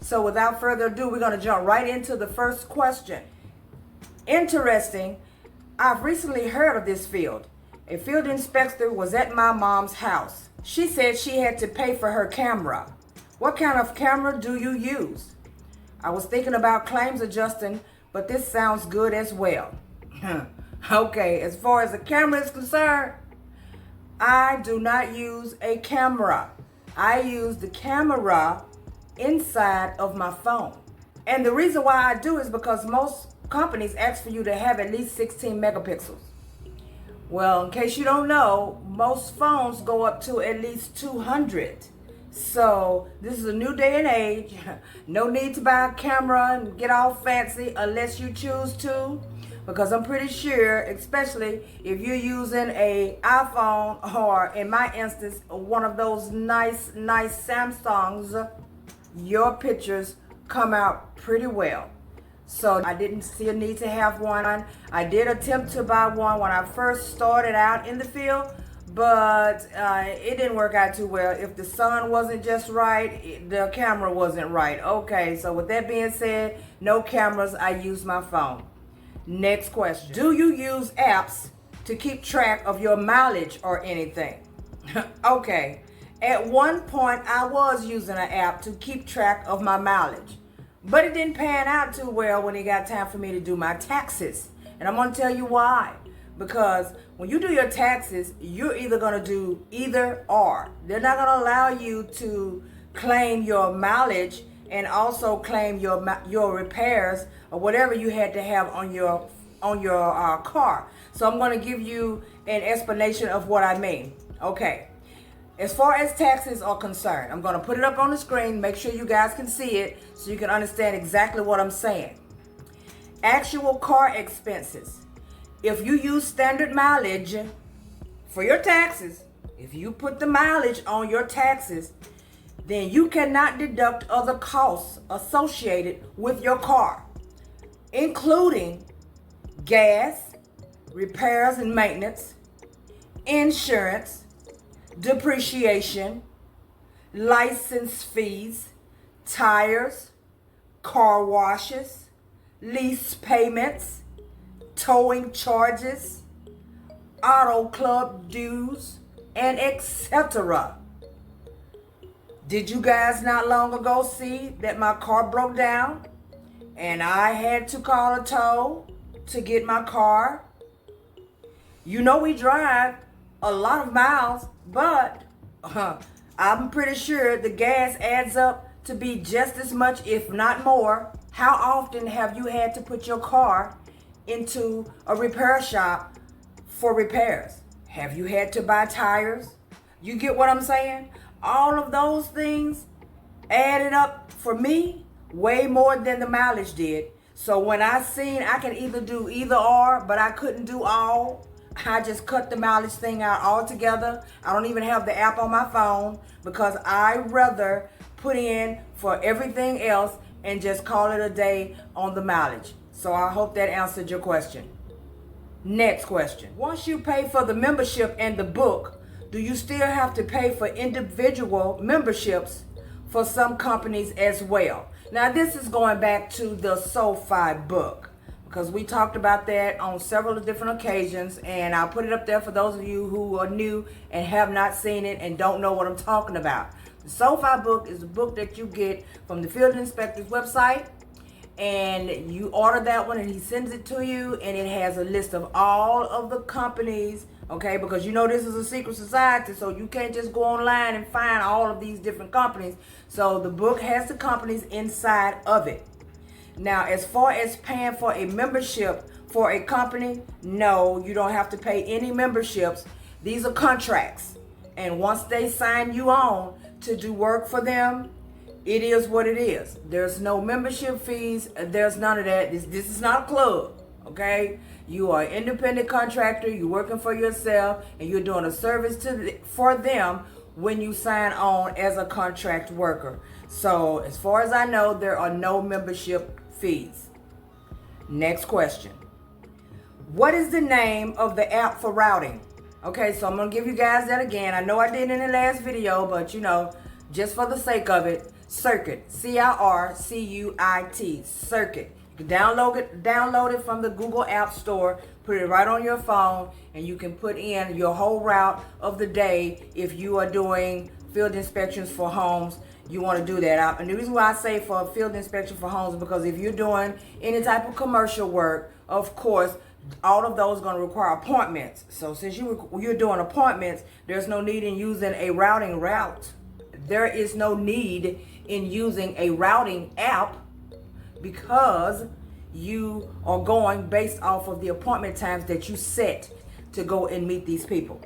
So without further ado, we're going to jump right into the first question. Interesting, I've recently heard of this field. A field inspector was at my mom's house. She said she had to pay for her camera. What kind of camera do you use? I was thinking about claims adjusting, but this sounds good as well. Okay, as far as the camera is concerned, I do not use a camera. I use the camera inside of my phone. And the reason why I do is because most companies ask for you to have at least 16 megapixels. Well, in case you don't know, most phones go up to at least 200. So this is a new day and age. No need to buy a camera and get all fancy unless you choose to. Because I'm pretty sure, especially if you're using a iPhone or, in my instance, one of those nice Samsungs, your pictures come out pretty well. So I didn't see a need to have one. I did attempt to buy one when I first started out in the field, but it didn't work out too well. If the sun wasn't just right, the camera wasn't right. Okay, so with that being said, no cameras, I use my phone. Next question. Do you use apps to keep track of your mileage or anything? Okay. At one point, I was using an app to keep track of my mileage. But it didn't pan out too well when it got time for me to do my taxes. And I'm going to tell you why. Because when you do your taxes, you're either going to do either or. They're not going to allow you to claim your mileage and also claim your repairs or whatever you had to have on your car. So I'm going to give you an explanation of what I mean. Okay. As far as taxes are concerned, I'm going to put it up on the screen. Make sure you guys can see it so you can understand exactly what I'm saying. Actual car expenses. If you use standard mileage for your taxes, if you put the mileage on your taxes, then you cannot deduct other costs associated with your car, including gas, repairs and maintenance, insurance, depreciation, license fees, tires, car washes, lease payments, towing charges, auto club dues, and etc. Did you guys not long ago see that my car broke down and I had to call a tow to get my car? You know we drive a lot of miles, but I'm pretty sure the gas adds up to be just as much, if not more. How often have you had to put your car into a repair shop for repairs? Have you had to buy tires? You get what I'm saying? All of those things added up for me way more than the mileage did. So when I seen I can either do either or, but I couldn't do all, I just cut the mileage thing out altogether. I don't even have the app on my phone because I rather put in for everything else and just call it a day on the mileage. So I hope that answered your question. Next question. Once you pay for the membership and the book, do you still have to pay for individual memberships for some companies as well? Now this is going back to the SoFi book, because we talked about that on several different occasions, and I'll put it up there for those of you who are new and have not seen it and don't know what I'm talking about. The SoFi book is a book that you get from the field inspector's website, and you order that one and he sends it to you, and it has a list of all of the companies, okay, because you know this is a secret society, so you can't just go online and find all of these different companies. So the book has the companies inside of it. Now, as far as paying for a membership for a company, no, you don't have to pay any memberships. These are contracts. And once they sign you on to do work for them, it is what it is. There's no membership fees. There's none of that. This is not a club, okay? You are an independent contractor. You're working for yourself, and you're doing a service for them when you sign on as a contract worker. So as far as I know, there are no membership fees. Next question. What is the name of the app for routing? Okay, so I'm going to give you guys that again. I know I did in the last video, but you know, just for the sake of it. Circuit, Circuit, Circuit. You can download it from the Google App Store, put it right on your phone, and you can put in your whole route of the day if you are doing field inspections for homes. You want to do that. And the reason why I say for a field inspection for homes is because if you're doing any type of commercial work, of course, all of those are going to require appointments. So since you're doing appointments, there's no need in using a routing route. There is no need in using a routing app because you are going based off of the appointment times that you set to go and meet these people.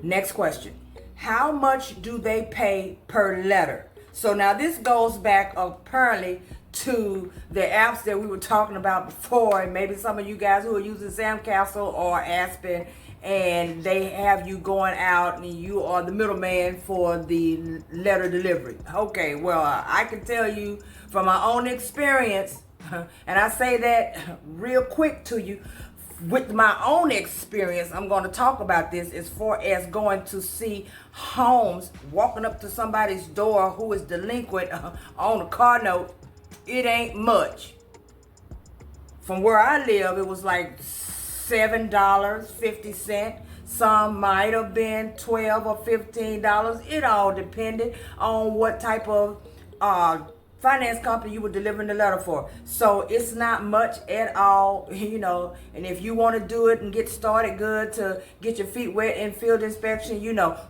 Next question. How much do they pay per letter? So now this goes back apparently to the apps that we were talking about before, and maybe some of you guys who are using Sandcastle or Aspen, and they have you going out and you are the middleman for the letter delivery. Okay, well, I can tell you from my own experience, and I say that real quick to you, with my own experience, I'm going to talk about this as far as going to see homes, walking up to somebody's door who is delinquent on a car note. It ain't much. From where I live, it was like $7.50. Some might have been $12 or $15. It all depended on what type of finance company you were delivering the letter for. So it's not much at all, and if you want to do it and get started good to get your feet wet in field inspection,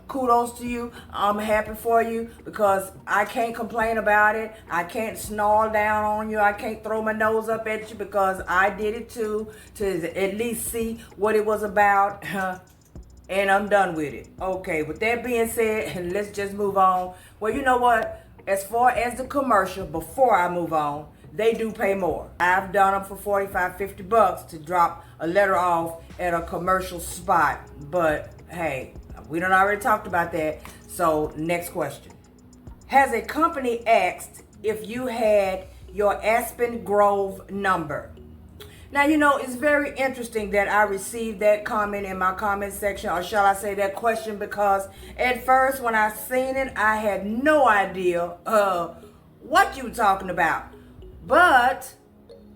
kudos to you. I'm happy for you because I can't complain about it. I can't snarl down on you. I can't throw my nose up at you because I did it too, to at least see what it was about. And I'm done with it. Okay, with that being said, let's just move on. Well, you know what? As far as the commercial, before I move on, they do pay more. I've done them for $45, $50 to drop a letter off at a commercial spot. But hey, we done already talked about that. So next question. Has a company asked if you had your Aspen Grove number? Now, it's very interesting that I received that comment in my comment section, or shall I say that question, because at first when I seen it, I had no idea what you were talking about. But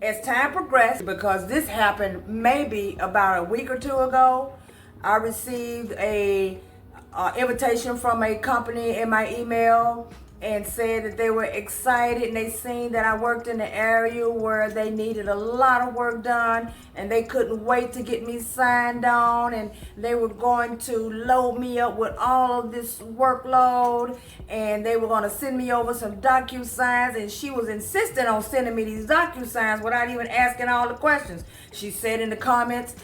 as time progressed, because this happened maybe about a week or two ago, I received a invitation from a company in my email and said that they were excited and they seen that I worked in an area where they needed a lot of work done and they couldn't wait to get me signed on, and they were going to load me up with all of this workload, and they were going to send me over some DocuSigns, and she was insisting on sending me these DocuSigns without even asking all the questions. She said in the comments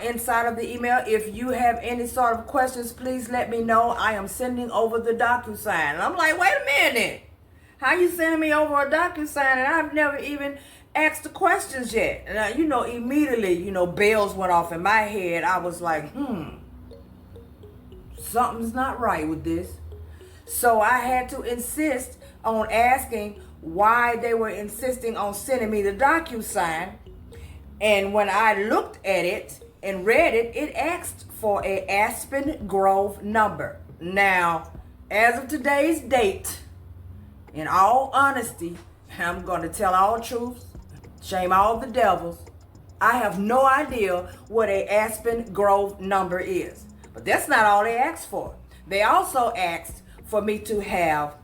inside of the email, if you have any sort of questions, please let me know. I am sending over the DocuSign. And I'm like, wait a minute. How you sending me over a DocuSign and I've never even asked the questions yet? And immediately, bells went off in my head. I was like, something's not right with this. So I had to insist on asking why they were insisting on sending me the DocuSign. And when I looked at it and read it, it asked for a Aspen Grove number. Now, as of today's date, in all honesty, I'm going to tell all truths, shame all the devils, I have no idea what a Aspen Grove number is. But that's not all they asked for. They also asked for me to have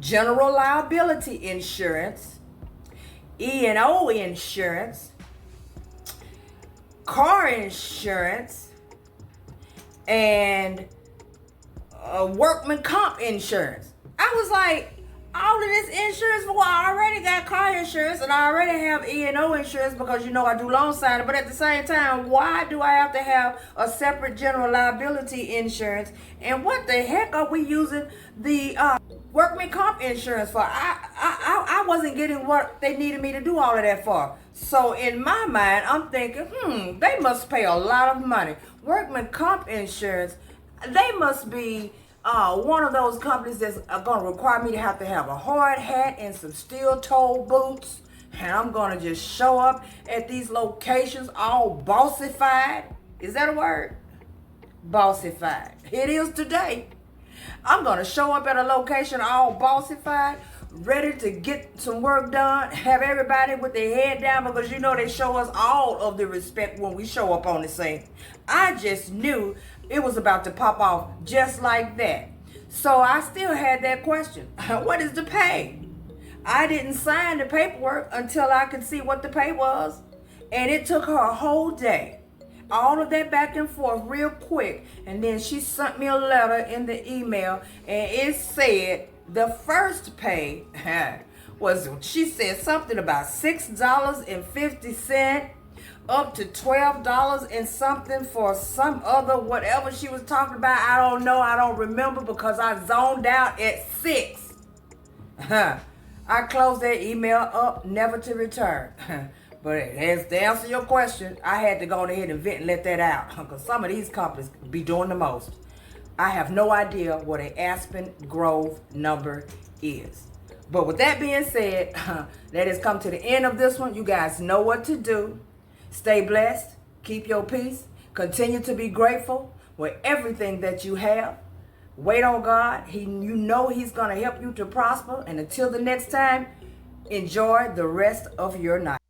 general liability insurance, E&O insurance, car insurance, and workman comp insurance. I was like, all of this insurance, well, I already got car insurance and I already have E&O insurance because I do loan signing, but at the same time, why do I have to have a separate general liability insurance? And what the heck are we using the workman comp insurance for? I wasn't getting what they needed me to do all of that for. So in my mind, I'm thinking, they must pay a lot of money. Workman comp insurance, they must be one of those companies that's going to require me to have a hard hat and some steel-toed boots. And I'm going to just show up at these locations all bossified. Is that a word? Bossified. It is today. I'm going to show up at a location all bossified ready to get some work done, have everybody with their head down, because you know they show us all of the respect when we show up on the scene. I just knew it was about to pop off just like that. So I still had that question. What is the pay? I didn't sign the paperwork until I could see what the pay was. And it took her a whole day. All of that back and forth real quick. And then she sent me a letter in the email, and it said the first pay was, she said something about $6.50 up to $12 and something for some other whatever she was talking about. I don't know. I don't remember because I zoned out at 6. I closed that email up, never to return. But as to answer your question, I had to go ahead and vent and let that out, because some of these companies be doing the most. I have no idea what an Aspen Grove number is. But with that being said, that has come to the end of this one. You guys know what to do. Stay blessed. Keep your peace. Continue to be grateful with everything that you have. Wait on God. You know He's going to help you to prosper. And until the next time, enjoy the rest of your night.